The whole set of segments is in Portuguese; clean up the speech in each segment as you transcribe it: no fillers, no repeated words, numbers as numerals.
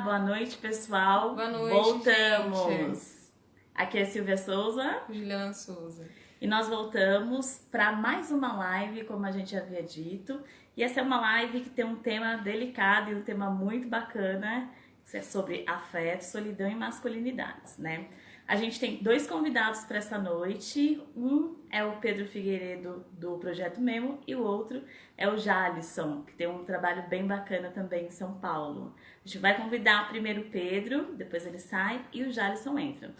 Boa noite, pessoal. Boa noite, Voltamos. gente. Aqui é Silvia Souza Juliana Souza. e nós voltamos para mais uma live, como a gente havia dito. E essa é uma live que tem um tema delicado e um tema muito bacana, que é sobre afeto, solidão e masculinidades, né? A gente tem dois convidados para essa noite. Um é o Pedro Figueiredo, do Projeto Memo, e o outro é o Jalisson, que tem um trabalho bem bacana também em São Paulo. A gente vai convidar primeiro o Pedro, depois ele sai e o Jalisson entra.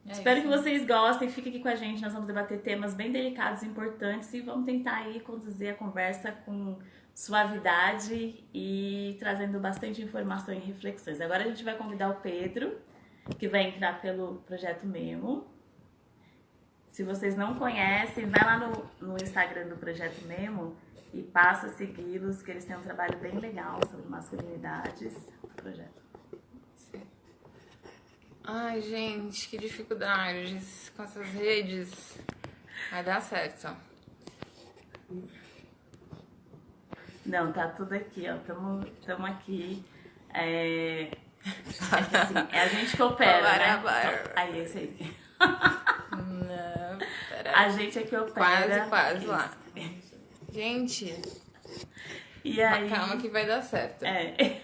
Espero que vocês gostem, fiquem aqui com a gente, nós vamos debater temas bem delicados e importantes e vamos tentar aí conduzir a conversa com suavidade e trazendo bastante informação e reflexões. Agora a gente vai convidar o Pedro, que vai entrar pelo Projeto Memo. Se vocês não conhecem, vai lá no Instagram do Projeto Memo e passa a segui-los, que eles têm um trabalho bem legal sobre masculinidades. Projeto. Ai, gente, que dificuldades com essas redes. Vai dar certo. Não, tá tudo aqui, ó. Tamo aqui. É que, assim, a gente que opera, né? Então, aí, esse aí. Não, peraí. A gente é que opera. Quase lá. Gente, E aí... calma que vai dar certo. É.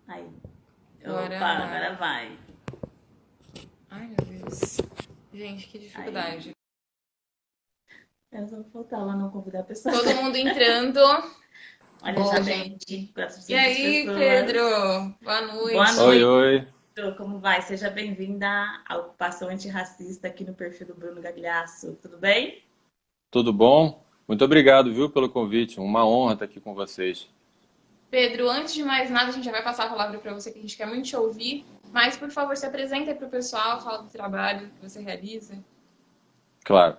Aí. Agora vai. Ai, meu Deus. Gente, que dificuldade. Eu só faltar lá não convidar a pessoa. Todo mundo entrando. Olha, Bom, já gente. 400 E aí, pessoas. Pedro? Boa noite. Boa noite. Oi. Como vai? Seja bem-vinda à Ocupação Antirracista aqui no perfil do Bruno Gagliasso. Tudo bem? Tudo bom? Muito obrigado, viu, pelo convite. Uma honra estar aqui com vocês. Pedro, antes de mais nada, a gente já vai passar a palavra para você, que a gente quer muito te ouvir. Mas, por favor, se apresenta aí para o pessoal, fala do trabalho que você realiza. Claro.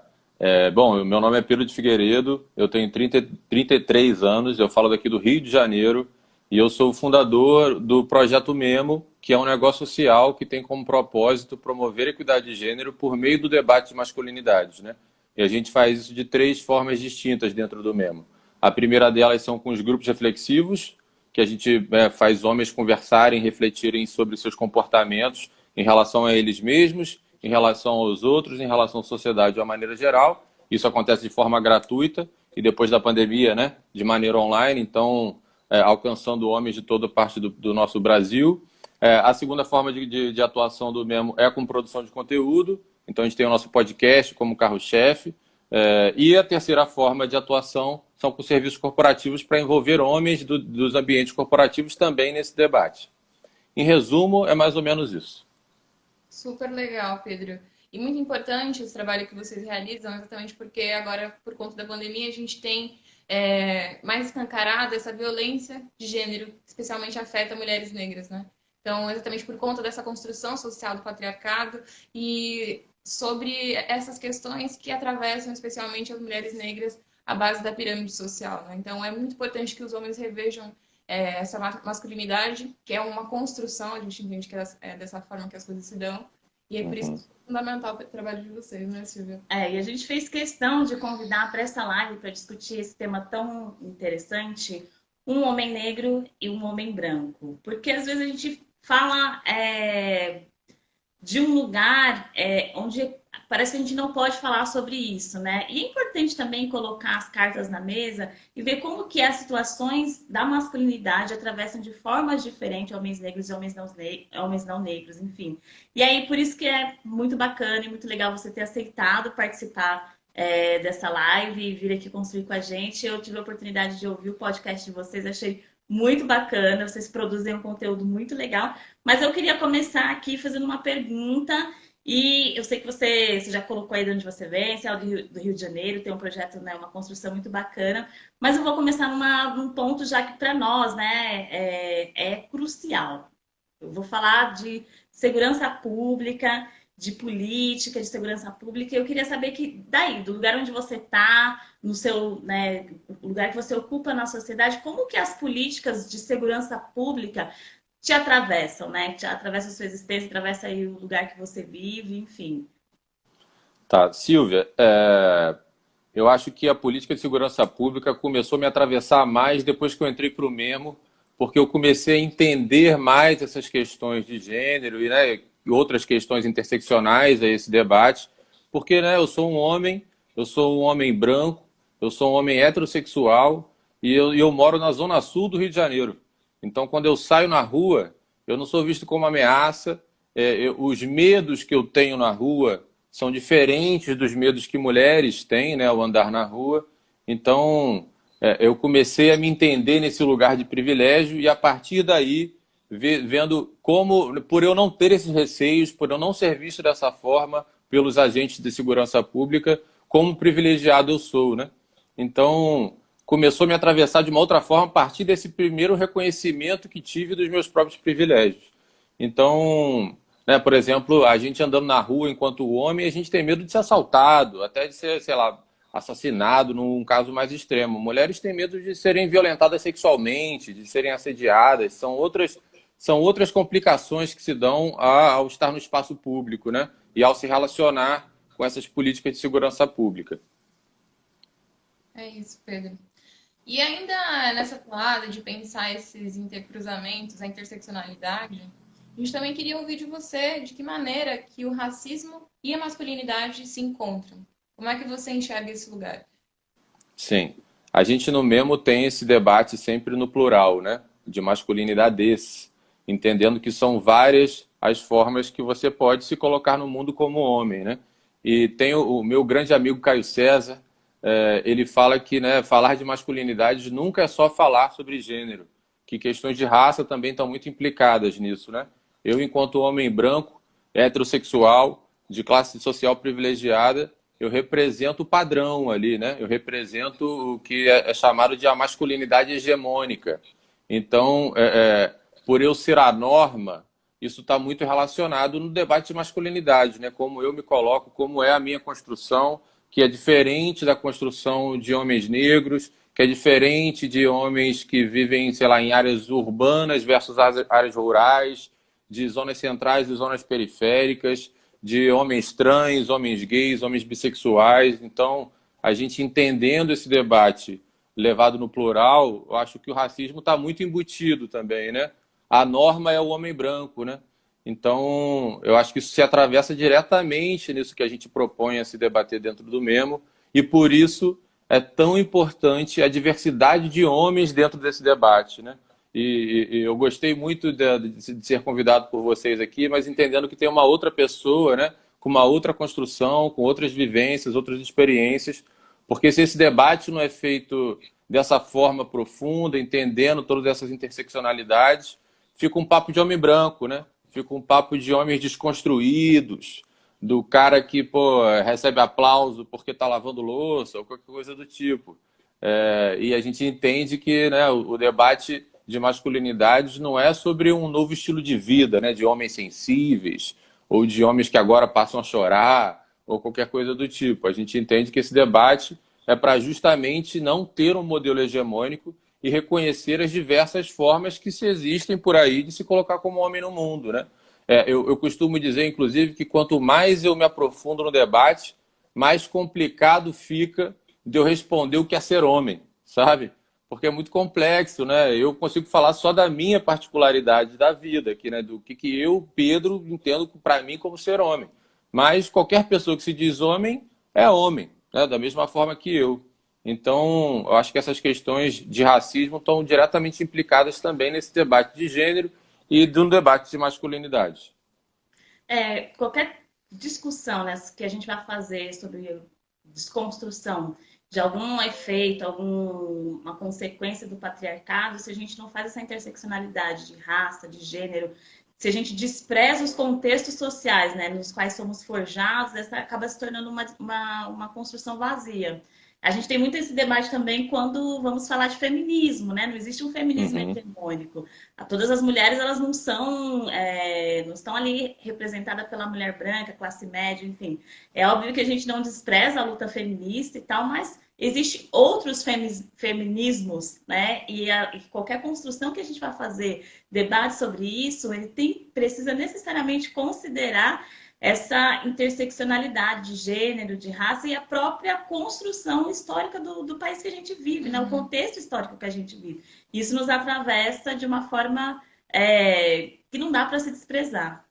Bom, meu nome é Pedro de Figueiredo, eu tenho 33 anos, eu falo daqui do Rio de Janeiro e eu sou o fundador do Projeto Memo, que é um negócio social que tem como propósito promover a equidade de gênero por meio do debate de masculinidades, né? E a gente faz isso de 3 formas distintas dentro do Memo. A primeira delas são com os grupos reflexivos, que a gente faz homens conversarem, refletirem sobre seus comportamentos em relação a eles mesmos, em relação aos outros, em relação à sociedade de uma maneira geral. Isso acontece de forma gratuita e depois da pandemia, né, de maneira online, então alcançando homens de toda parte do nosso Brasil. A segunda forma de atuação do Memo é com produção de conteúdo, então a gente tem o nosso podcast como carro-chefe. E a terceira forma de atuação são com serviços corporativos para envolver homens dos ambientes corporativos também nesse debate. Em resumo, é mais ou menos isso. Super legal, Pedro. E muito importante esse trabalho que vocês realizam, exatamente porque agora, por conta da pandemia, a gente tem mais escancarada essa violência de gênero, especialmente afeta mulheres negras, né? Então, exatamente por conta dessa construção social do patriarcado e sobre essas questões que atravessam especialmente as mulheres negras à base da pirâmide social, né? Então, é muito importante que os homens revejam essa masculinidade, que é uma construção, a gente entende que é dessa forma que as coisas se dão, e é por isso que é fundamental o trabalho de vocês, né, Silvia? E a gente fez questão de convidar para essa live para discutir esse tema tão interessante, um homem negro e um homem branco. Porque às vezes a gente fala de um lugar onde parece que a gente não pode falar sobre isso, né? E é importante também colocar as cartas na mesa e ver como que as situações da masculinidade atravessam de formas diferentes homens negros e homens não negros, enfim. E aí, por isso que é muito bacana e muito legal você ter aceitado participar dessa live e vir aqui construir com a gente. Eu tive a oportunidade de ouvir o podcast de vocês, achei muito bacana, vocês produzem um conteúdo muito legal. Mas eu queria começar aqui fazendo uma pergunta. E eu sei que você já colocou aí de onde você vem, você é do Rio de Janeiro, tem um projeto, né, uma construção muito bacana. Mas eu vou começar num ponto já que para nós, né, é crucial. Eu vou falar de segurança pública, de política, de segurança pública. E eu queria saber que daí, do lugar onde você está, no seu, né, lugar que você ocupa na sociedade, como que as políticas de segurança pública te atravessam, né? Te atravessa a sua existência, atravessa aí o lugar que você vive, enfim. Tá, Silvia, eu acho que a política de segurança pública começou a me atravessar mais depois que eu entrei para o Memo, porque eu comecei a entender mais essas questões de gênero e, né, outras questões interseccionais a esse debate, porque, né, eu sou um homem branco, eu sou um homem heterossexual e eu moro na zona sul do Rio de Janeiro. Então, quando eu saio na rua, eu não sou visto como ameaça, os medos que eu tenho na rua são diferentes dos medos que mulheres têm, né, ao andar na rua. Então, eu comecei a me entender nesse lugar de privilégio e, a partir daí, vendo como, por eu não ter esses receios, por eu não ser visto dessa forma pelos agentes de segurança pública, como privilegiado eu sou, né? Então, começou a me atravessar de uma outra forma a partir desse primeiro reconhecimento que tive dos meus próprios privilégios. Então, né, por exemplo, a gente andando na rua enquanto homem, a gente tem medo de ser assaltado, até de ser, sei lá, assassinado num caso mais extremo. Mulheres têm medo de serem violentadas sexualmente, de serem assediadas. São outras complicações que se dão ao estar no espaço público, né? E ao se relacionar com essas políticas de segurança pública. É isso, Pedro. E ainda nessa toada de pensar esses intercruzamentos, a interseccionalidade, a gente também queria ouvir de você de que maneira que o racismo e a masculinidade se encontram. Como é que você enxerga esse lugar? Sim. A gente no Memo tem esse debate sempre no plural, né? De masculinidades, entendendo que são várias as formas que você pode se colocar no mundo como homem, né? E tem o meu grande amigo Caio César, ele fala que, né, falar de masculinidades nunca é só falar sobre gênero, que questões de raça também estão muito implicadas nisso, né? Eu, enquanto homem branco, heterossexual, de classe social privilegiada, eu represento o padrão ali, né? Eu represento o que é chamado de a masculinidade hegemônica. Então, por eu ser a norma, isso está muito relacionado no debate de masculinidade, né? Como eu me coloco, como é a minha construção, que é diferente da construção de homens negros, que é diferente de homens que vivem, sei lá, em áreas urbanas versus áreas rurais, de zonas centrais e zonas periféricas, de homens trans, homens gays, homens bissexuais. Então, a gente entendendo esse debate levado no plural, eu acho que o racismo está muito embutido também, né? A norma é o homem branco, né? Então, eu acho que isso se atravessa diretamente nisso que a gente propõe a se debater dentro do Memo, e por isso é tão importante a diversidade de homens dentro desse debate, né? E eu gostei muito de ser convidado por vocês aqui, mas entendendo que tem uma outra pessoa, né, com uma outra construção, com outras vivências, outras experiências, porque se esse debate não é feito dessa forma profunda, entendendo todas essas interseccionalidades, fica um papo de homem branco, né? Fica um papo de homens desconstruídos, do cara que, pô, recebe aplauso porque está lavando louça ou qualquer coisa do tipo. E a gente entende que, né, o debate de masculinidades não é sobre um novo estilo de vida, né, de homens sensíveis ou de homens que agora passam a chorar ou qualquer coisa do tipo. A gente entende que esse debate é para justamente não ter um modelo hegemônico e reconhecer as diversas formas que se existem por aí de se colocar como homem no mundo, né? Eu costumo dizer, inclusive, que quanto mais eu me aprofundo no debate, mais complicado fica de eu responder o que é ser homem, sabe? Porque é muito complexo, né? Eu consigo falar só da minha particularidade da vida, aqui, né? Do que eu, Pedro, entendo para mim como ser homem. Mas qualquer pessoa que se diz homem é homem, né? Da mesma forma que eu. Então, eu acho que essas questões de racismo estão diretamente implicadas também nesse debate de gênero e de um debate de masculinidade. Qualquer discussão, né, que a gente vai fazer sobre desconstrução de algum efeito, alguma consequência do patriarcado, se a gente não faz essa interseccionalidade de raça, de gênero, se a gente despreza os contextos sociais, né, nos quais somos forjados, essa acaba se tornando uma construção vazia. A gente tem muito esse debate também quando vamos falar de feminismo, né? Não existe um feminismo hegemônico. Todas as mulheres, elas não estão ali representadas pela mulher branca, classe média, enfim. É óbvio que a gente não despreza a luta feminista e tal, mas existem outros feminismos, né? E qualquer construção que a gente vai fazer, debate sobre isso, ele precisa necessariamente considerar essa interseccionalidade de gênero, de raça e a própria construção histórica do país que a gente vive, né? O contexto histórico que a gente vive. Isso nos atravessa de uma forma que não dá para se desprezar.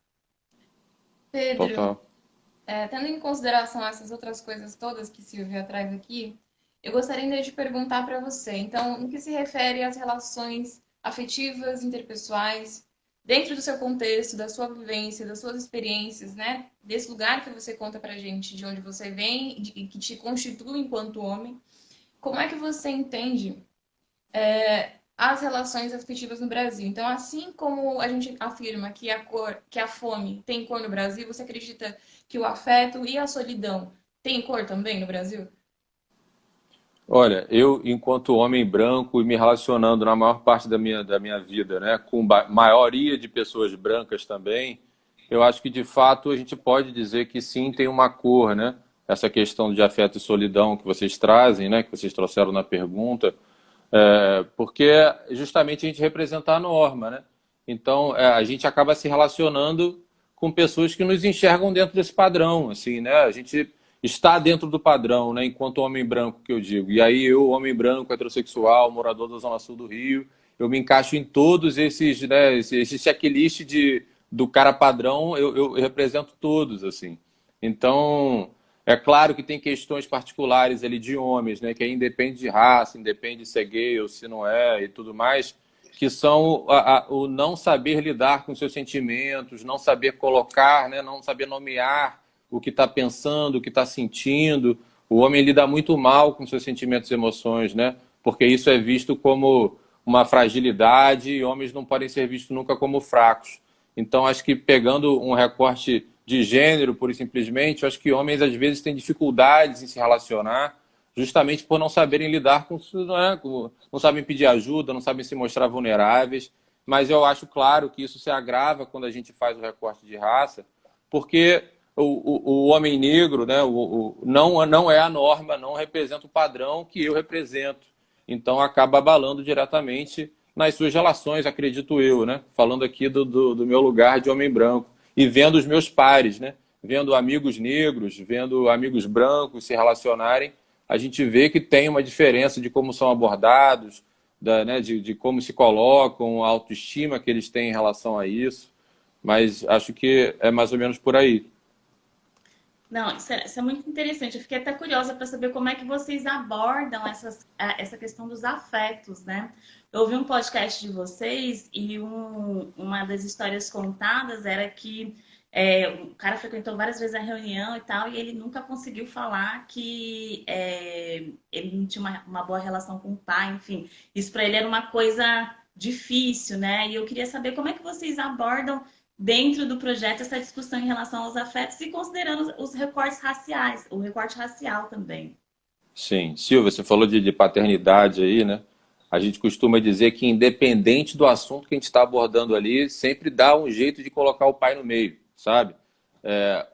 Pedro, Total. tendo em consideração essas outras coisas todas que Silvia traz aqui, eu gostaria ainda de perguntar para você. Então, no que se refere às relações afetivas, interpessoais, dentro do seu contexto, da sua vivência, das suas experiências, né? Desse lugar que você conta pra gente, de onde você vem e que te constitui enquanto homem, como é que você entende as relações afetivas no Brasil? Então, assim como a gente afirma que a fome tem cor no Brasil, você acredita que o afeto e a solidão têm cor também no Brasil? Olha, eu, enquanto homem branco e me relacionando na maior parte da minha vida, né, com maioria de pessoas brancas também, eu acho que de fato a gente pode dizer que sim, tem uma cor, né? Essa questão de afeto e solidão que vocês trazem, né, que vocês trouxeram na pergunta, porque justamente a gente representa a norma, né? Então a gente acaba se relacionando com pessoas que nos enxergam dentro desse padrão, assim, né? A gente está dentro do padrão, né? Enquanto homem branco, que eu digo. E aí eu, homem branco, heterossexual, morador da Zona Sul do Rio, eu me encaixo em todos esses, né? Esse checklist do cara padrão, eu represento todos, assim. Então, é claro que tem questões particulares ali de homens, né? Que aí independe de raça, independe de ser gay ou se não é e tudo mais, que são o não saber lidar com seus sentimentos, não saber colocar, né? Não saber nomear o que está pensando, o que está sentindo. O homem lida muito mal com seus sentimentos e emoções, né? Porque isso é visto como uma fragilidade e homens não podem ser vistos nunca como fracos. Então, acho que pegando um recorte de gênero, pura e simplesmente, acho que homens às vezes têm dificuldades em se relacionar, justamente por não saberem lidar com isso, não sabem pedir ajuda, não sabem se mostrar vulneráveis. Mas eu acho claro que isso se agrava quando a gente faz o recorte de raça, porque o homem negro, né, não é a norma, não representa o padrão que eu represento. Então acaba abalando diretamente nas suas relações, acredito eu, né? Falando aqui do meu lugar de homem branco. E vendo os meus pares, né? Vendo amigos negros, vendo amigos brancos se relacionarem, a gente vê que tem uma diferença de como são abordados, né, de como se colocam, a autoestima que eles têm em relação a isso. Mas acho que é mais ou menos por aí. Não, isso é muito interessante. Eu fiquei até curiosa para saber como é que vocês abordam essa questão dos afetos, né? Eu ouvi um podcast de vocês e uma das histórias contadas era que o cara frequentou várias vezes a reunião e tal, e ele nunca conseguiu falar que ele não tinha uma boa relação com o pai, enfim. Isso para ele era uma coisa difícil, né? E eu queria saber como é que vocês abordam dentro do projeto essa discussão em relação aos afetos e considerando os recortes raciais, o recorte racial também. Sim. Silvia, você falou de paternidade aí, né? A gente costuma dizer que independente do assunto que a gente está abordando ali, sempre dá um jeito de colocar o pai no meio, sabe?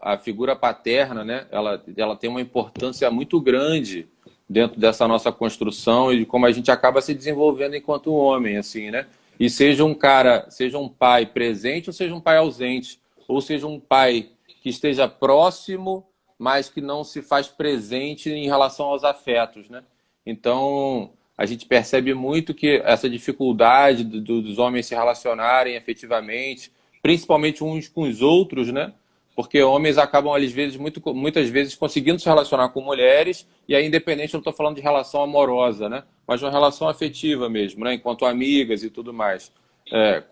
A figura paterna, né? Ela tem uma importância muito grande dentro dessa nossa construção e de como a gente acaba se desenvolvendo enquanto homem, assim, né? E seja um cara, seja um pai presente ou seja um pai ausente, ou seja um pai que esteja próximo, mas que não se faz presente em relação aos afetos, né? Então, a gente percebe muito que essa dificuldade dos homens se relacionarem efetivamente, principalmente uns com os outros, né? Porque homens acabam, às vezes, muitas vezes, conseguindo se relacionar com mulheres, e aí, independente, eu não estou falando de relação amorosa, né? Mas de uma relação afetiva mesmo, né? Enquanto amigas e tudo mais,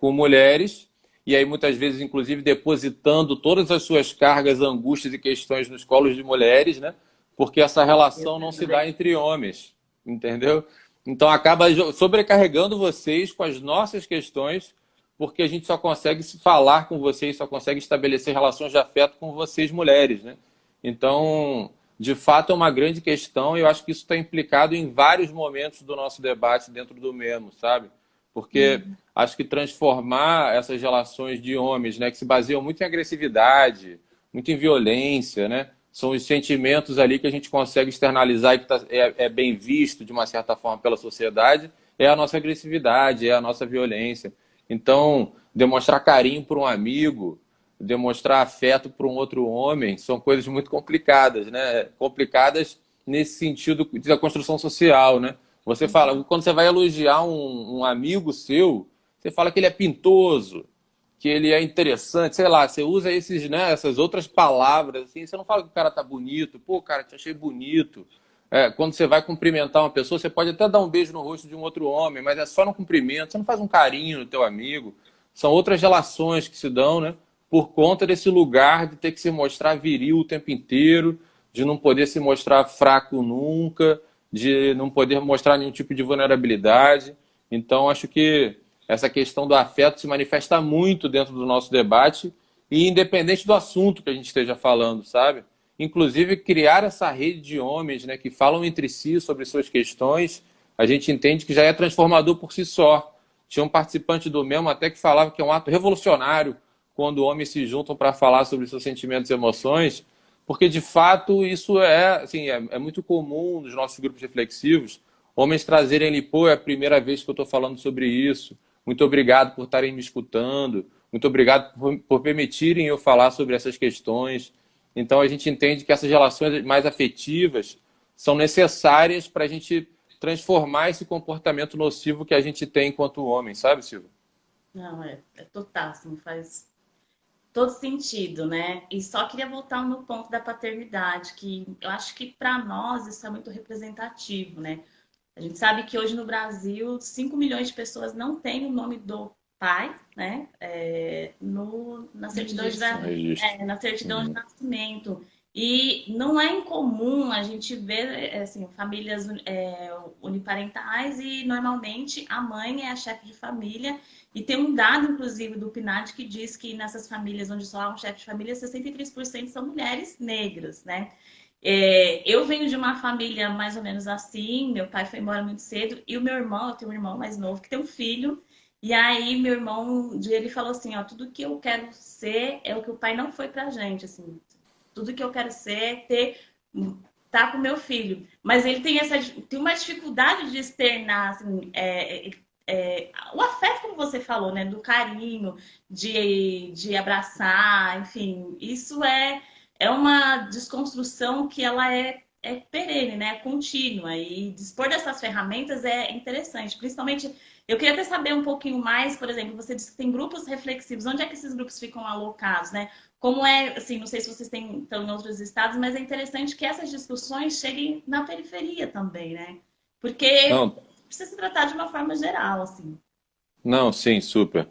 com mulheres, e aí muitas vezes, inclusive, depositando todas as suas cargas, angústias e questões nos colos de mulheres, né? Porque essa relação não se dá entre homens, entendeu? Então acaba sobrecarregando vocês com as nossas questões, porque a gente só consegue se falar com vocês, só consegue estabelecer relações de afeto com vocês, mulheres, né? Então, de fato, é uma grande questão e eu acho que isso está implicado em vários momentos do nosso debate dentro do mesmo, sabe? Porque acho que transformar essas relações de homens, né, que se baseiam muito em agressividade, muito em violência, né? São os sentimentos ali que a gente consegue externalizar e que é bem visto de uma certa forma pela sociedade, é a nossa agressividade, é a nossa violência. Então, demonstrar carinho por um amigo, demonstrar afeto para um outro homem são coisas muito complicadas, né? Complicadas nesse sentido da construção social, né? Você fala, quando você vai elogiar um amigo seu, você fala que ele é pintoso, que ele é interessante, sei lá, você usa esses, né, essas outras palavras, assim, você não fala que o cara tá bonito, pô, cara, te achei bonito. Quando você vai cumprimentar uma pessoa, você pode até dar um beijo no rosto de um outro homem, mas é só no cumprimento, você não faz um carinho no teu amigo. São outras relações que se dão, né, por conta desse lugar de ter que se mostrar viril o tempo inteiro, de não poder se mostrar fraco nunca, de não poder mostrar nenhum tipo de vulnerabilidade. Então, acho que essa questão do afeto se manifesta muito dentro do nosso debate e independente do assunto que a gente esteja falando, sabe? Inclusive, criar essa rede de homens, né, que falam entre si sobre suas questões, a gente entende que já é transformador por si só. Tinha um participante do Memo até que falava que é um ato revolucionário quando homens se juntam para falar sobre seus sentimentos e emoções, porque, de fato, isso assim, é muito comum nos nossos grupos reflexivos, homens trazerem ali, pô, é a primeira vez que eu estou falando sobre isso, muito obrigado por estarem me escutando, muito obrigado por permitirem eu falar sobre essas questões. Então, a gente entende que essas relações mais afetivas são necessárias para a gente transformar esse comportamento nocivo que a gente tem enquanto homem, sabe, Silvia? Não, é total, assim, faz todo sentido, né? E só queria voltar no ponto da paternidade, que eu acho que para nós isso é muito representativo, né? A gente sabe que hoje no Brasil 5 milhões de pessoas não têm o nome do pai, né? Na certidão, na certidão de nascimento. E não é incomum a gente ver assim, famílias uniparentais e normalmente a mãe é a chefe de família. E tem um dado, inclusive, do PNAD que diz que nessas famílias onde só há um chefe de família, 63% são mulheres negras, né? Eu venho de uma família mais ou menos assim, meu pai foi embora muito cedo, e o meu irmão, eu tenho um irmão mais novo que tem um filho, e aí meu irmão, um dia ele falou assim, ó, tudo que eu quero ser é o que o pai não foi pra gente, assim, tudo que eu quero ser é tá com meu filho. Mas ele tem uma dificuldade de externar, assim, o afeto, como você falou, né, do carinho, de abraçar, enfim, isso é uma desconstrução que ela é perene, né? É contínua. E dispor dessas ferramentas é interessante. Principalmente, eu queria até saber um pouquinho mais, por exemplo, você disse que tem grupos reflexivos. Onde é que esses grupos ficam alocados, né? Como assim, não sei se vocês estão em outros estados, mas é interessante que essas discussões cheguem na periferia também, né? Porque Não, precisa se tratar de uma forma geral, assim. não, sim, super.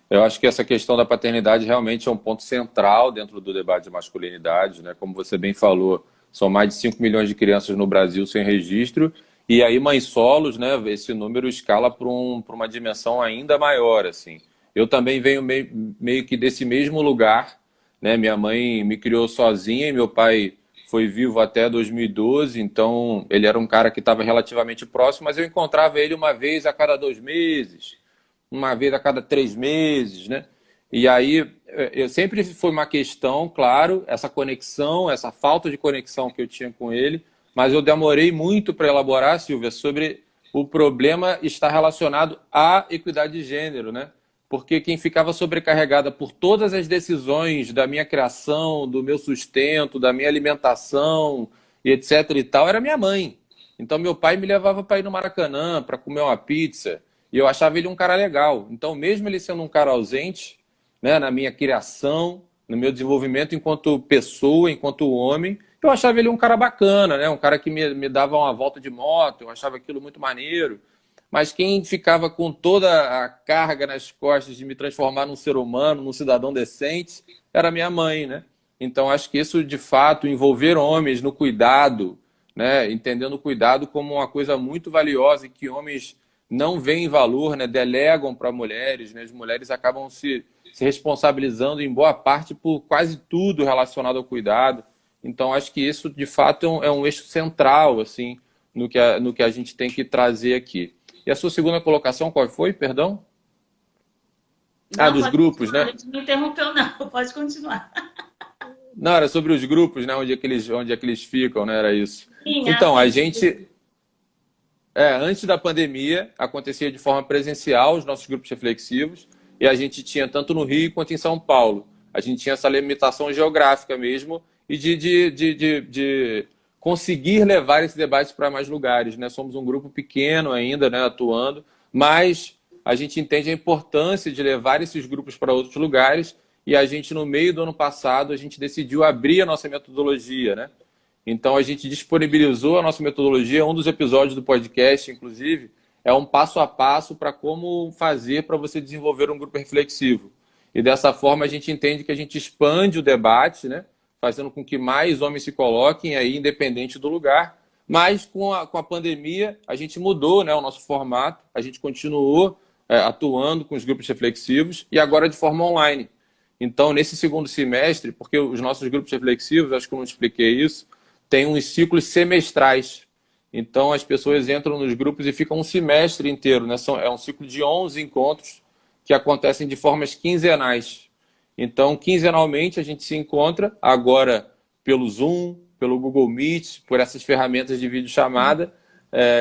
Eu acho que essa questão da paternidade realmente é um ponto central dentro do debate de masculinidade, né? Como você bem falou, são mais de 5 milhões de crianças no Brasil sem registro, e aí mães solos, né? Esse número escala para uma dimensão ainda maior, assim. Eu também venho meio que desse mesmo lugar, né? Minha mãe me criou sozinha e meu pai foi vivo até 2012, então ele era um cara que estava relativamente próximo, mas eu encontrava ele uma vez a cada 2 meses, uma vez a cada 3 meses, né? E aí, eu sempre foi uma questão, claro, essa conexão, essa falta de conexão que eu tinha com ele, mas eu demorei muito para elaborar, Silvia, sobre o problema estar relacionado à equidade de gênero, né? Porque quem ficava sobrecarregada por todas as decisões da minha criação, do meu sustento, da minha alimentação e etc e tal, era minha mãe. Então, meu pai me levava para ir no Maracanã, para comer uma pizza, e eu achava ele um cara legal. Então, mesmo ele sendo um cara ausente, né, na minha criação, no meu desenvolvimento enquanto pessoa, enquanto homem, eu achava ele um cara bacana, né? Um cara que me dava uma volta de moto, eu achava aquilo muito maneiro. Mas quem ficava com toda a carga nas costas de me transformar num ser humano, num cidadão decente, era minha mãe, né? Então, acho que isso, de fato, envolver homens no cuidado, né? Entendendo o cuidado como uma coisa muito valiosa e que homens não veem valor, né? Delegam para mulheres, né? As mulheres acabam se responsabilizando em boa parte por quase tudo relacionado ao cuidado. Então, acho que isso, de fato, é um eixo central, assim, no que a gente tem que trazer aqui. E a sua segunda colocação, qual foi, perdão? Não, Dos grupos, né? A gente não interrompeu, não. Pode continuar. Não, era sobre os grupos, né? Onde é que eles ficam, né? Era isso. Sim, Então, a gente... antes da pandemia, acontecia de forma presencial os nossos grupos reflexivos, e a gente tinha tanto no Rio quanto em São Paulo. A gente tinha essa limitação geográfica mesmo e de conseguir levar esse debate para mais lugares, né? Somos um grupo pequeno ainda, né, atuando, mas a gente entende a importância de levar esses grupos para outros lugares e a gente, no meio do ano passado, a gente decidiu abrir a nossa metodologia, né? Então, a gente disponibilizou a nossa metodologia, um dos episódios do podcast, inclusive, é um passo a passo para como fazer para você desenvolver um grupo reflexivo. E dessa forma, a gente entende que a gente expande o debate, né? Fazendo com que mais homens se coloquem aí, independente do lugar. Mas com a pandemia, a gente mudou, né, o nosso formato, a gente continuou atuando com os grupos reflexivos e agora de forma online. Então, nesse segundo semestre, porque os nossos grupos reflexivos, acho que eu não expliquei isso, tem uns ciclos semestrais. Então, as pessoas entram nos grupos e ficam um semestre inteiro, né? É um ciclo de 11 encontros que acontecem de formas quinzenais. Então, quinzenalmente, a gente se encontra, agora pelo Zoom, pelo Google Meet, por essas ferramentas de videochamada,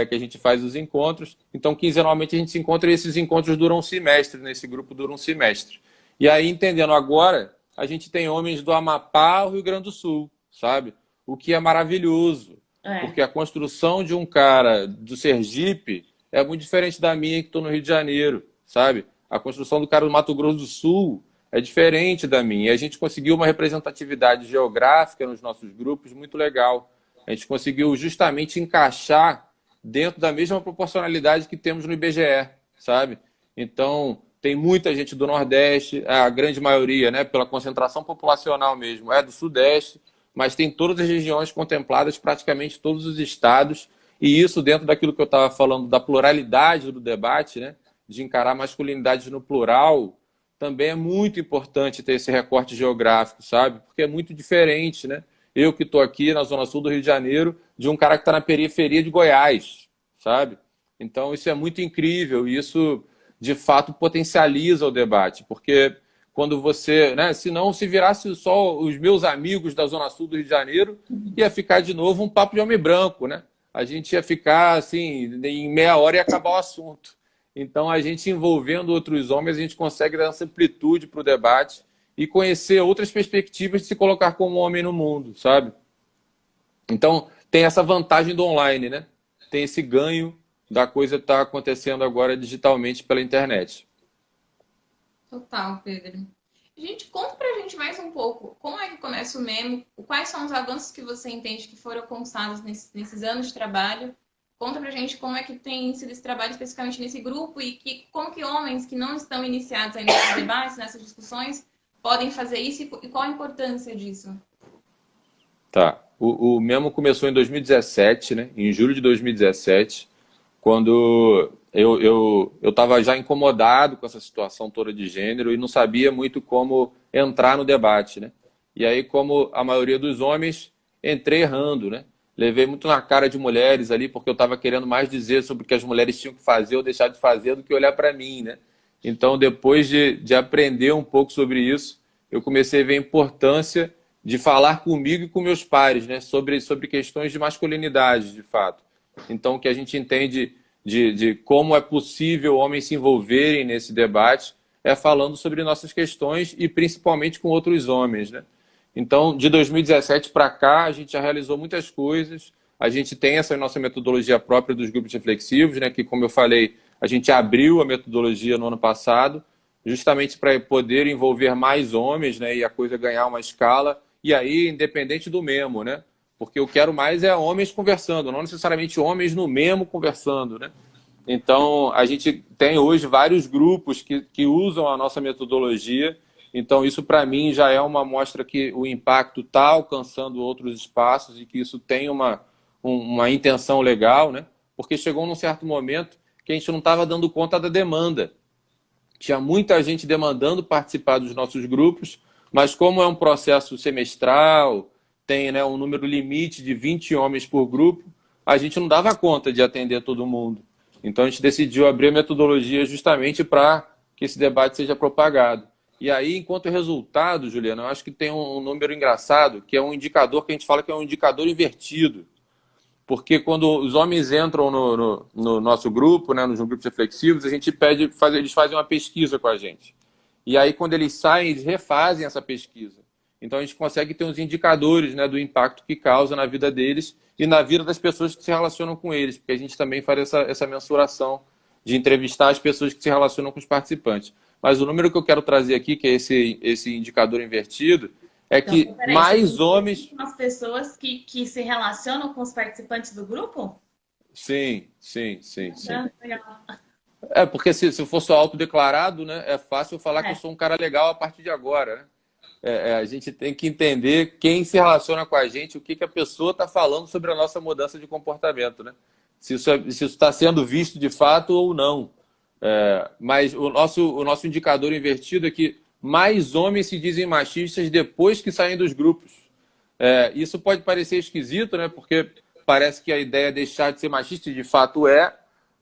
que a gente faz os encontros. Então, quinzenalmente, a gente se encontra e esses encontros duram um semestre, nesse grupo dura um semestre. E aí, entendendo agora, a gente tem homens do Amapá ao Rio Grande do Sul, sabe? O que é maravilhoso, porque a construção de um cara do Sergipe é muito diferente da minha que estou no Rio de Janeiro, sabe? A construção do cara do Mato Grosso do Sul é diferente da minha. E a gente conseguiu uma representatividade geográfica nos nossos grupos muito legal. A gente conseguiu justamente encaixar dentro da mesma proporcionalidade que temos no IBGE, sabe? Então, tem muita gente do Nordeste, a grande maioria, né, pela concentração populacional mesmo, é do Sudeste, mas tem todas as regiões contempladas, praticamente todos os estados, e isso dentro daquilo que eu estava falando, da pluralidade do debate, né, de encarar masculinidade no plural, também é muito importante ter esse recorte geográfico, sabe? Porque é muito diferente, né? Eu que estou aqui na Zona Sul do Rio de Janeiro, de um cara que está na periferia de Goiás, sabe? Então isso é muito incrível e isso, de fato, potencializa o debate, porque quando você, né, se virasse só os meus amigos da Zona Sul do Rio de Janeiro, ia ficar de novo um papo de homem branco, né? A gente ia ficar assim, em meia hora e acabar o assunto. Então, a gente envolvendo outros homens, a gente consegue dar essa amplitude para o debate e conhecer outras perspectivas de se colocar como homem no mundo, sabe? Então, tem essa vantagem do online, né? Tem esse ganho da coisa estar acontecendo agora digitalmente pela internet. Total, Pedro. Gente, conta pra gente mais um pouco. Como é que começa o Memo? Quais são os avanços que você entende que foram conquistados nesses anos de trabalho? Conta pra gente como é que tem sido esse trabalho especificamente nesse grupo e como que homens que não estão iniciados ainda nesses debates, nessas discussões, podem fazer isso e qual a importância disso? Tá. O Memo começou em 2017, né? Em julho de 2017, quando eu estava já incomodado com essa situação toda de gênero e não sabia muito como entrar no debate, né? E aí, como a maioria dos homens, entrei errando, né? Levei muito na cara de mulheres ali, porque eu estava querendo mais dizer sobre o que as mulheres tinham que fazer ou deixar de fazer do que olhar para mim, né? Então, depois de aprender um pouco sobre isso, eu comecei a ver a importância de falar comigo e com meus pares, né? Sobre questões de masculinidade, de fato. Então, o que a gente entende de como é possível homens se envolverem nesse debate é falando sobre nossas questões e principalmente com outros homens, né? Então, de 2017 para cá, a gente já realizou muitas coisas. A gente tem essa nossa metodologia própria dos grupos reflexivos, né? Que, como eu falei, a gente abriu a metodologia no ano passado, justamente para poder envolver mais homens, né? E a coisa ganhar uma escala. E aí, independente do Memo, né? Porque eu quero mais é homens conversando, não necessariamente homens no Memo conversando, né? Então, a gente tem hoje vários grupos que usam a nossa metodologia. Então, isso para mim já é uma mostra que o impacto está alcançando outros espaços e que isso tem uma intenção legal, né? Porque chegou num certo momento que a gente não estava dando conta da demanda. Tinha muita gente demandando participar dos nossos grupos, mas como é um processo semestral, tem, né, um número limite de 20 homens por grupo, a gente não dava conta de atender todo mundo. Então, a gente decidiu abrir a metodologia justamente para que esse debate seja propagado. E aí, enquanto resultado, Juliana, eu acho que tem um número engraçado, que é um indicador que a gente fala que é um indicador invertido. Porque quando os homens entram no nosso grupo, né, nos grupos reflexivos, a gente eles fazem uma pesquisa com a gente. E aí, quando eles saem, eles refazem essa pesquisa. Então, a gente consegue ter uns indicadores, né, do impacto que causa na vida deles e na vida das pessoas que se relacionam com eles, porque a gente também faz essa mensuração de entrevistar as pessoas que se relacionam com os participantes. Mas o número que eu quero trazer aqui, que é esse indicador invertido, é Então, que peraí, mais homens... são as pessoas que se relacionam com os participantes do grupo? Sim, sim, sim, sim. Ah, legal. É, porque se eu for só autodeclarado, né, é fácil eu falar que eu É. sou um cara legal a partir de agora, né? A gente tem que entender quem se relaciona com a gente, o que a pessoa está falando sobre a nossa mudança de comportamento, né? Se isso está sendo visto de fato ou não. Mas o nosso indicador invertido é que mais homens se dizem machistas depois que saem dos grupos. Isso pode parecer esquisito, né? Porque parece que a ideia é deixar de ser machista, e de fato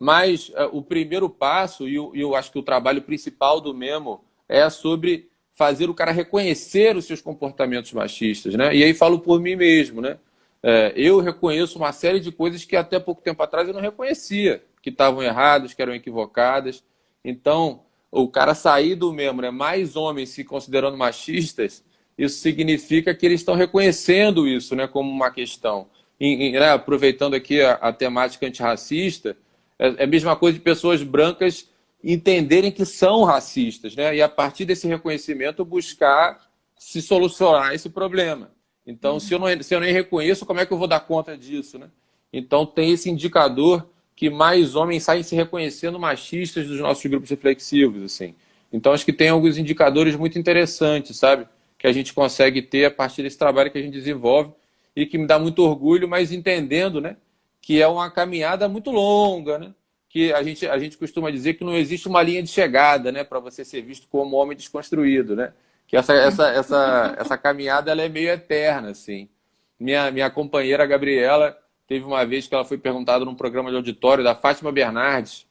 mas o primeiro passo, e eu acho que o trabalho principal do Memo é sobre fazer o cara reconhecer os seus comportamentos machistas, né? E aí falo por mim mesmo, né? Eu reconheço uma série de coisas que até pouco tempo atrás eu não reconhecia, que estavam erradas, que eram equivocadas. Então, o cara sair do Memo, né? Mais homens se considerando machistas, isso significa que eles estão reconhecendo isso, né, como uma questão. Né, aproveitando aqui a temática antirracista, é a mesma coisa de pessoas brancas entenderem que são racistas, né? E a partir desse reconhecimento buscar se solucionar esse problema. Então, se eu nem reconheço, como é que eu vou dar conta disso, né? Então, tem esse indicador que mais homens saem se reconhecendo machistas dos nossos grupos reflexivos, assim. Então, acho que tem alguns indicadores muito interessantes, sabe? Que a gente consegue ter a partir desse trabalho que a gente desenvolve e que me dá muito orgulho, mas entendendo, né, que é uma caminhada muito longa, né? Que a gente costuma dizer que não existe uma linha de chegada, né, para você ser visto como homem desconstruído, né? Que essa caminhada ela é meio eterna, assim. Minha companheira Gabriela teve uma vez que ela foi perguntada num programa de auditório da Fátima Bernardes,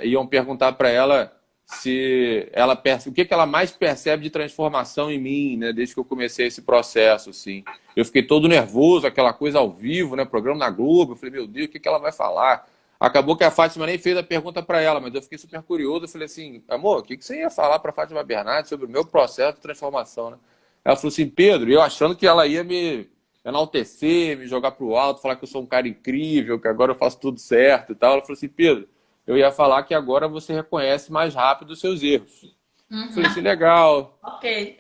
iam perguntar para ela se ela o que ela mais percebe de transformação em mim, né, desde que eu comecei esse processo, assim. Eu fiquei todo nervoso, aquela coisa ao vivo, né, programa na Globo. Eu falei, meu Deus, o que ela vai falar? Acabou que a Fátima nem fez a pergunta para ela, mas eu fiquei super curioso. Eu falei assim, amor, o que você ia falar para a Fátima Bernardes sobre o meu processo de transformação, né? Ela falou assim, Pedro, e eu achando que ela ia me enaltecer, me jogar pro alto, falar que eu sou um cara incrível, que agora eu faço tudo certo e tal. Ela falou assim, Pedro, eu ia falar que agora você reconhece mais rápido os seus erros. Eu falei assim, legal. Ok.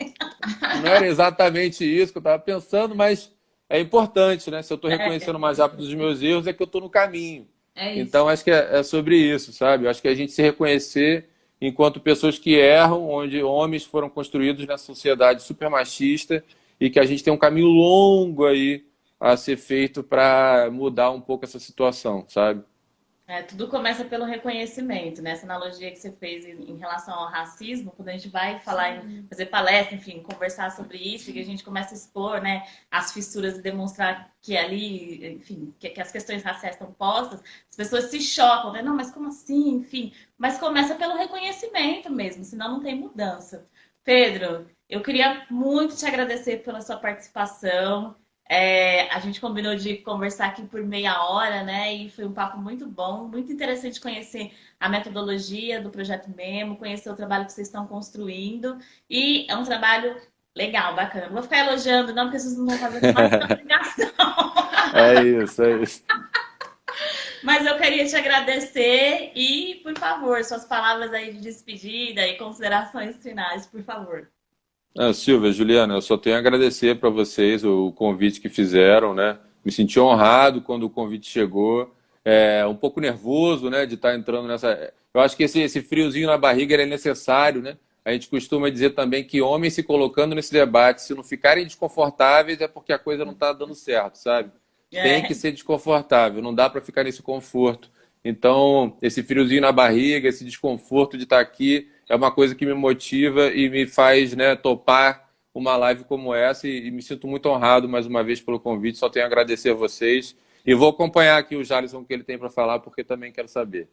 Não era exatamente isso que eu estava pensando, mas é importante, né? Se eu estou reconhecendo mais rápido os meus erros, é que eu estou no caminho. É isso. Então, acho que é sobre isso, sabe? Eu acho que a gente se reconhecer enquanto pessoas que erram, onde homens foram construídos nessa sociedade super machista e que a gente tem um caminho longo aí a ser feito para mudar um pouco essa situação, sabe? Tudo começa pelo reconhecimento, né? Essa analogia que você fez em relação ao racismo, quando a gente vai falar em fazer palestra, enfim, conversar sobre isso, e que a gente começa a expor, né, as fissuras e demonstrar que ali, enfim, que as questões raciais estão postas, as pessoas se chocam, né? Não, mas como assim? Enfim, mas começa pelo reconhecimento mesmo, senão não tem mudança. Pedro, eu queria muito te agradecer pela sua participação. A gente combinou de conversar aqui por meia hora, né? E foi um papo muito bom, muito interessante conhecer a metodologia do Projeto Memo, conhecer o trabalho que vocês estão construindo. E é um trabalho legal, bacana. Não vou ficar elogiando, não, porque vocês não vão fazer mais que obrigação. É isso, é isso. Mas eu queria te agradecer e, por favor, suas palavras aí de despedida e considerações finais, por favor. Silvia, Juliana, eu só tenho a agradecer para vocês o convite que fizeram, né? Me senti honrado quando o convite chegou. Um pouco nervoso, né, de estar entrando nessa. Eu acho que esse friozinho na barriga ele é necessário, né? A gente costuma dizer também que homens se colocando nesse debate, se não ficarem desconfortáveis, é porque a coisa não está dando certo, sabe? Tem que ser desconfortável, não dá para ficar nesse conforto. Então, esse friozinho na barriga, esse desconforto de estar aqui, é uma coisa que me motiva e me faz, né, topar uma live como essa e me sinto muito honrado mais uma vez pelo convite. Só tenho a agradecer a vocês e vou acompanhar aqui o Jalisson, o que ele tem para falar, porque também quero saber.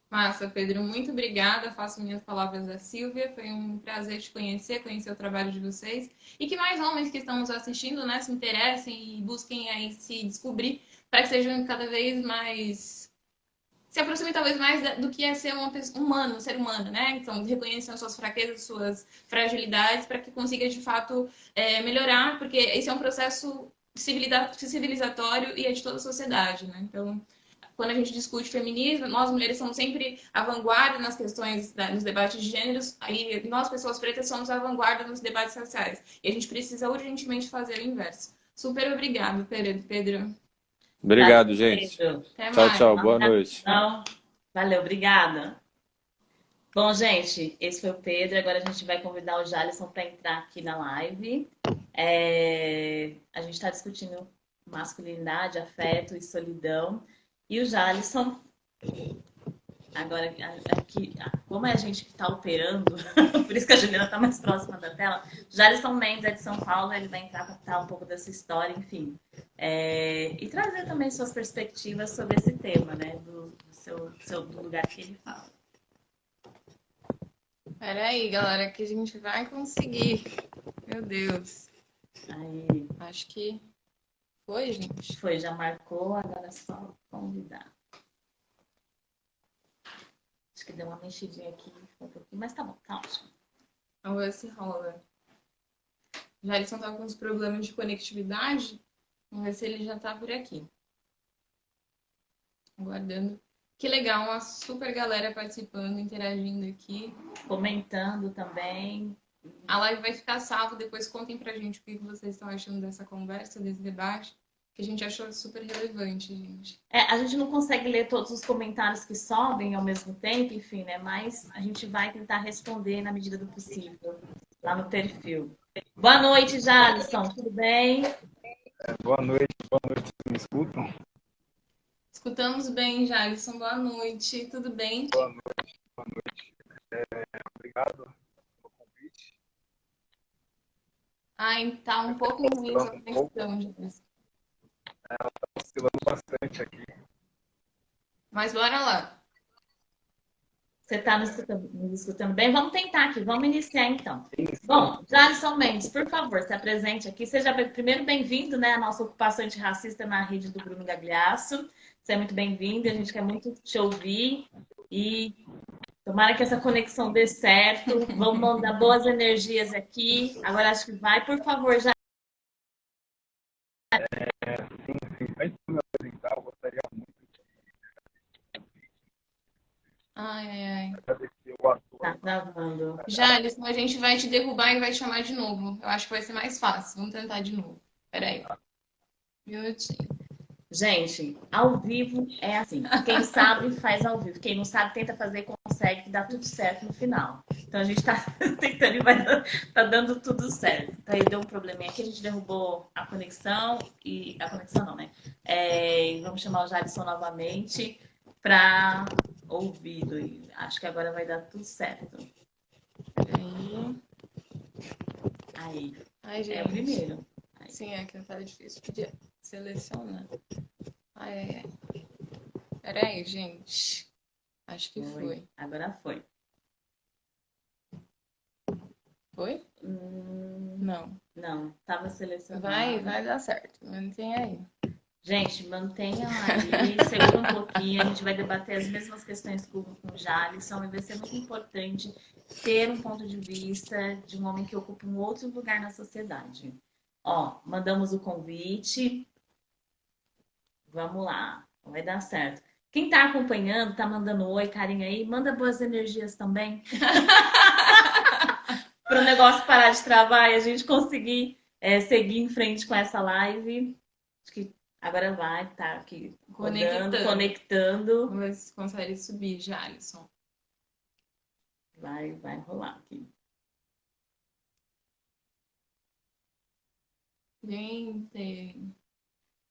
Massa, Pedro, muito obrigada. Faço minhas palavras da Silvia. Foi um prazer te conhecer o trabalho de vocês. E que mais homens que estão nos assistindo, né, se interessem e busquem aí se descobrir para que sejam cada vez mais se aproxime talvez mais do que é ser uma pessoa humana, um ser humano, né? Então, reconhecendo suas fraquezas, suas fragilidades, para que consiga, de fato, melhorar, porque esse é um processo civilizatório e é de toda a sociedade, né? Então, quando a gente discute feminismo, nós mulheres somos sempre a vanguarda nas questões, nos debates de gêneros, aí nós, pessoas pretas, somos a vanguarda nos debates sociais. E a gente precisa urgentemente fazer o inverso. Super obrigado, Pedro. Obrigado, Valeu, gente. Pedro. Até Tchau, mais. tchau. Boa noite. Não. Valeu, obrigada. Bom, gente, esse foi o Pedro. Agora a gente vai convidar o Jalisson para entrar aqui na live. A gente está discutindo masculinidade, afeto e solidão. E o Jalisson, agora aqui, como é a gente que está operando, por isso que a Juliana está mais próxima da tela, Jalisson Mendes é de São Paulo, ele vai entrar para contar um pouco dessa história, enfim. E trazer também suas perspectivas sobre esse tema, né? Do lugar que ele fala. Peraí, galera, que a gente vai conseguir. Meu Deus. Aí, Acho que foi, gente. foi, já marcou, agora é só convidar. Acho que deu uma mexidinha aqui, ficou um pouquinho, mas tá bom, tá ótimo. Vamos ver se rola. Já eles estão com uns problemas de conectividade. Vamos ver se ele já tá por aqui. Aguardando. Que legal, uma super galera participando, interagindo aqui. Comentando também. A live vai ficar salva, depois contem pra gente o que vocês estão achando dessa conversa, desse debate, que a gente achou super relevante, gente. A gente não consegue ler todos os comentários que sobem ao mesmo tempo, enfim, né? Mas a gente vai tentar responder na medida do possível, lá no perfil. Boa noite, Jalisson, tudo bem? Boa noite, me escutam? Escutamos bem, Jalisson, boa noite, tudo bem? Boa noite. Obrigado pelo convite. Ai, tá um pouco ruim essa conexão, Jalisson. Ela tá oscilando bastante aqui. Mas bora lá. Você está nos escutando bem? Vamos tentar aqui, vamos iniciar então. Bom, Jalisson Mendes, por favor, se apresente aqui. Seja primeiro bem-vindo, né, à nossa ocupação antirracista na rede do Bruno Gagliasso. Você é muito bem-vindo, a gente quer muito te ouvir e tomara que essa conexão dê certo. Vamos mandar boas energias aqui. Agora acho que vai, por favor, já. Sim. Antes de me apresentar, eu gostaria muito Ai. de agradecer o ator. Tá gravando. Jalisson, a gente vai te derrubar e vai te chamar de novo. Eu acho que vai ser mais fácil. Vamos tentar de novo. Peraí. Minutinho. Gente, ao vivo é assim. Quem sabe faz ao vivo. Quem não sabe tenta fazer e consegue que dá tudo certo no final. Então a gente tá tentando e tá dando tudo certo. Então aí deu um probleminha aqui, a gente derrubou a conexão e a conexão não, né? Vamos chamar o Jalisson novamente para ouvido. E acho que agora vai dar tudo certo. Peraí. Aí. Ai, gente. É o primeiro. Aí. Sim, é que tá difícil de selecionar. Ai. Peraí, gente. Acho que foi. Agora foi. Foi? Não. Não, tava selecionado. Vai dar certo. Mantém aí. Gente, mantenham aí, segura um pouquinho, a gente vai debater as mesmas questões com o Jalisson e vai ser muito importante ter um ponto de vista de um homem que ocupa um outro lugar na sociedade. Ó, mandamos o convite. Vamos lá, vai dar certo. Quem tá acompanhando, tá mandando oi, carinho aí, manda boas energias também. Para o negócio parar de travar e a gente conseguir seguir em frente com essa live. Acho que agora vai, tá aqui conectando. Vamos ver se consegue subir, Jalisson. Vai rolar aqui.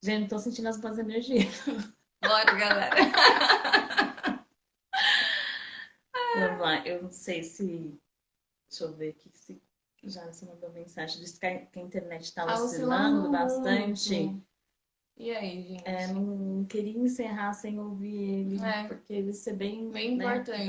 Gente, não tô sentindo as boas energias. bora, galera. Vamos lá, eu não sei se... Deixa eu ver aqui se já você mandou mensagem. Disse que a internet está oscilando bastante. Muito. E aí, gente? Não queria encerrar sem ouvir ele, porque ele ser bem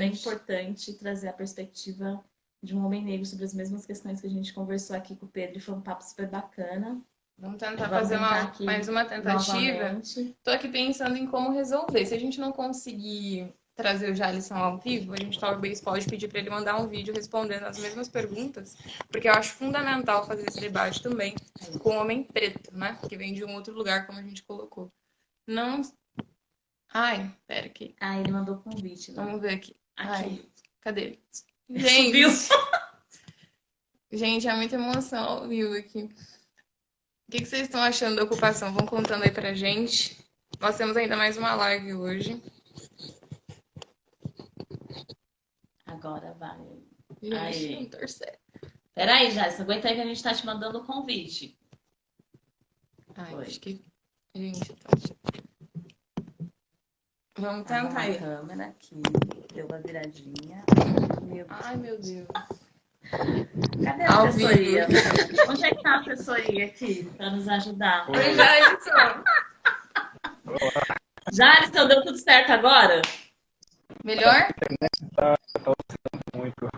importante trazer a perspectiva de um homem negro sobre as mesmas questões que a gente conversou aqui com o Pedro. E foi um papo super bacana. Vamos tentar Vamos fazer tentar aqui mais uma tentativa. novamente. Tô aqui pensando em como resolver. Se a gente não conseguir trazer o Jalisson ao vivo, a gente talvez pode pedir para ele mandar um vídeo respondendo as mesmas perguntas, porque eu acho fundamental fazer esse debate também com o homem preto, né? Que vem de um outro lugar, como a gente colocou. Não. Ai, pera aqui. Ah, ele mandou convite, né? Vamos ver aqui. Ai, Aqui. cadê ele? Subiu. Gente, é muita emoção ao vivo aqui. O que vocês estão achando da ocupação? Vão contando aí pra gente. Nós temos ainda mais uma live hoje. Agora vai. Gente, Aí. vamos torcer. Peraí, Jalisson, aguenta aí que a gente tá te mandando o convite. Ai, Foi. acho que. Gente, tá. Vamos tentar aí. A câmera aqui, deu uma viradinha. Ai, meu Deus. Cadê a Ao assessoria? Onde é que tá a assessoria aqui para nos ajudar? Oi, Jalisson. Jalisson, deu tudo certo agora? Melhor? Tá oscilando muito.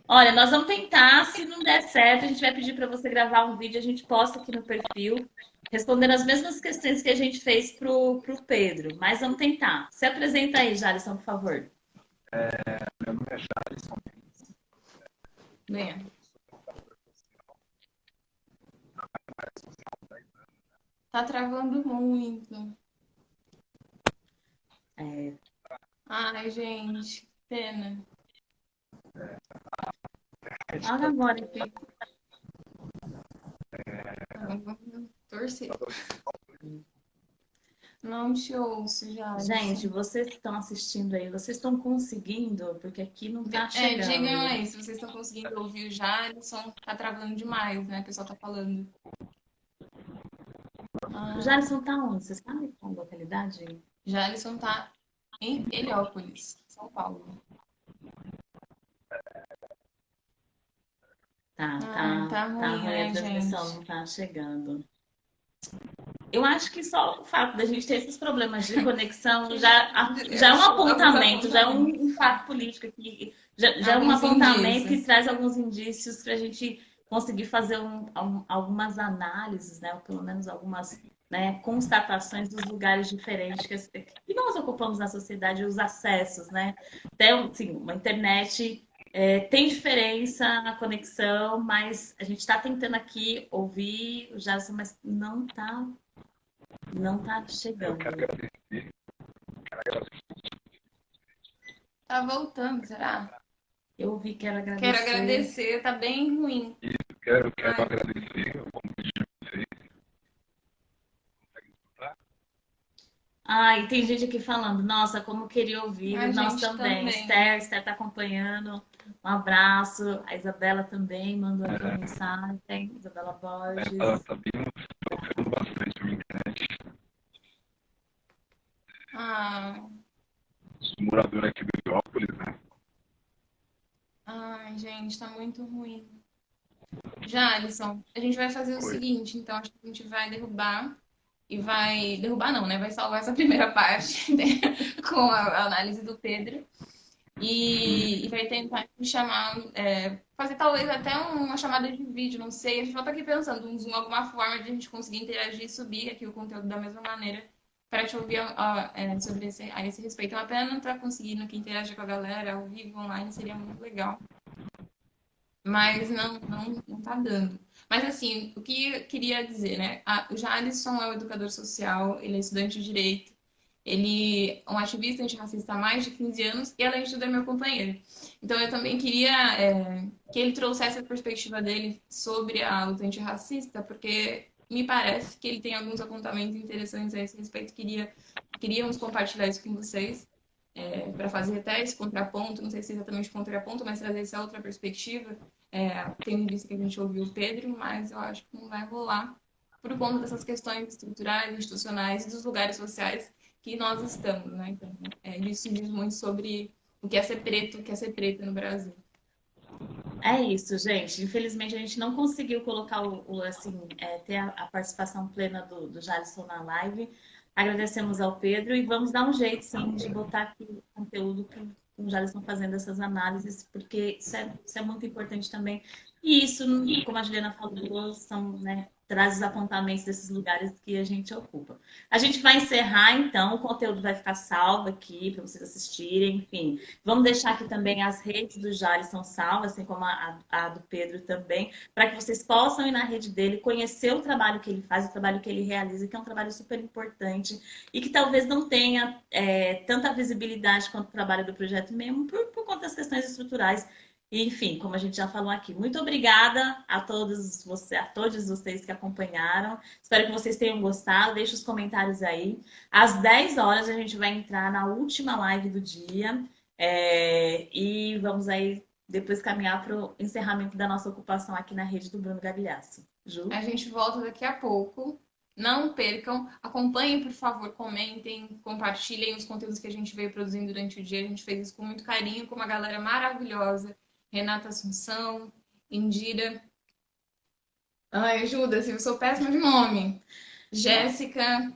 Olha, nós vamos tentar. Se não der certo, a gente vai pedir para você gravar um vídeo, a gente posta aqui no perfil, respondendo as mesmas questões que a gente fez pro Pedro. Mas vamos tentar. Se apresenta aí, Jalisson, por favor. Meu nome é Jalisson. Venha. Tá travando muito. É, Ai, gente, que pena. olha agora aqui. Vamos torcer. Não te ouço, já. Gente, vocês que estão assistindo aí, vocês estão conseguindo? Porque aqui não tá chegando. Digam aí se vocês estão conseguindo ouvir o Jalisson. Tá travando demais, né? O pessoal tá falando. O Jalisson tá onde? Vocês sabem qual localidade? Jalisson tá em Heliópolis, São Paulo. Tá ruim, ruim, né, a transmissão gente? não tá chegando. Eu acho que só o fato da gente ter esses problemas de conexão já é um apontamento, já é um fato político aqui, já é um Alguns apontamento indícios. que traz alguns indícios para a gente conseguir fazer algumas análises, né, ou pelo menos algumas, né, constatações dos lugares diferentes que nós ocupamos na sociedade, os acessos, né? Então, sim, uma internet tem diferença na conexão, mas a gente está tentando aqui ouvir o Jalisson, mas não tá Eu chegando. quero agradecer. Tá voltando, será? Eu ouvi, quero agradecer. Quero agradecer, tá bem ruim. Quero Ai. agradecer o convite de vocês. Consegue escutar? Ah, e tem gente aqui falando, nossa, como queria ouvir, A nós gente também. também. Esther tá acompanhando. Um abraço. A Isabela também mandou aqui uma mensagem. Isabela Borges. Ela tá bem sofrendo bastante na internet. Ah, Os moradores aqui do Heliópolis, né? ai, gente, tá muito ruim. Jalisson, a gente vai fazer o Oi. seguinte, então acho que a gente vai derrubar e vai. Derrubar não, né? Vai salvar essa primeira parte né? Com a análise do Pedro. E vai tentar me chamar, fazer talvez até uma chamada de vídeo, não sei. A gente vai estar aqui pensando um Zoom, alguma forma de a gente conseguir interagir e subir aqui o conteúdo da mesma maneira para te ouvir sobre a esse respeito. É uma pena não estar conseguindo aqui interagir com a galera ao vivo, online, seria muito legal. Mas não tá dando. Mas assim, o que eu queria dizer, né? O Jalisson é um educador social, ele é estudante de direito, ele é um ativista antirracista há mais de 15 anos e, além de tudo, é meu companheiro. Então, eu também queria que ele trouxesse a perspectiva dele sobre a luta antirracista, porque me parece que ele tem alguns apontamentos interessantes a esse respeito. Queríamos compartilhar isso com vocês, para fazer até esse contraponto, não sei se é exatamente contraponto, mas trazer essa outra perspectiva. Tendo visto que a gente ouviu o Pedro, mas eu acho que não vai rolar por conta dessas questões estruturais, institucionais e dos lugares sociais que nós estamos, né? Então, isso diz muito sobre o que é ser preto, o que é ser preta no Brasil. É isso, gente. Infelizmente, a gente não conseguiu colocar ter a participação plena do Jalisson na live. Agradecemos ao Pedro e vamos dar um jeito, sim, de botar aqui o conteúdo com o Jalisson fazendo essas análises, porque isso é muito importante também. E isso, como a Juliana falou, são, né, traz os apontamentos desses lugares que a gente ocupa. A gente vai encerrar, então, o conteúdo vai ficar salvo aqui para vocês assistirem, enfim. Vamos deixar aqui também as redes do Jalisson salvas, assim como a do Pedro também, para que vocês possam ir na rede dele, conhecer o trabalho que ele faz, o trabalho que ele realiza, que é um trabalho super importante e que talvez não tenha tanta visibilidade quanto o trabalho do Projeto Memo, por conta das questões estruturais. E, enfim, como a gente já falou aqui, muito obrigada a todos vocês que acompanharam. Espero que vocês tenham gostado. Deixe os comentários aí. Às 10 horas a gente vai entrar na última live do dia. E vamos aí depois caminhar para o encerramento da nossa ocupação aqui na rede do Bruno Gagliasso. Ju? A gente volta daqui a pouco. Não percam, acompanhem, por favor, comentem, compartilhem os conteúdos que a gente veio produzindo durante o dia. A gente fez isso com muito carinho, com uma galera maravilhosa. Renata Assunção, Indira. Ai, Judas, eu sou péssima de nome. Jéssica,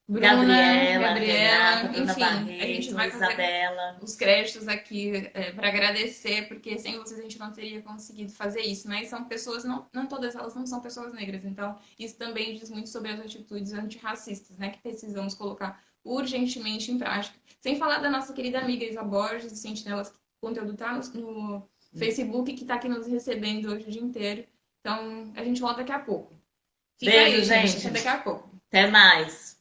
Bruna, Gabriela, Renata, Bruna enfim, Barreto, a gente vai fazer Isabela. os créditos aqui para agradecer, porque sem vocês a gente não teria conseguido fazer isso, mas são pessoas, não todas elas não são pessoas negras, então isso também diz muito sobre as atitudes antirracistas, né, que precisamos colocar urgentemente em prática. Sem falar da nossa querida amiga Isa Borges, do Sentinelas, que o conteúdo tá no Facebook, que está aqui nos recebendo hoje o dia inteiro. Então, a gente volta daqui a pouco. Fica Beijo, aí, gente. gente. Até daqui a pouco. Até mais.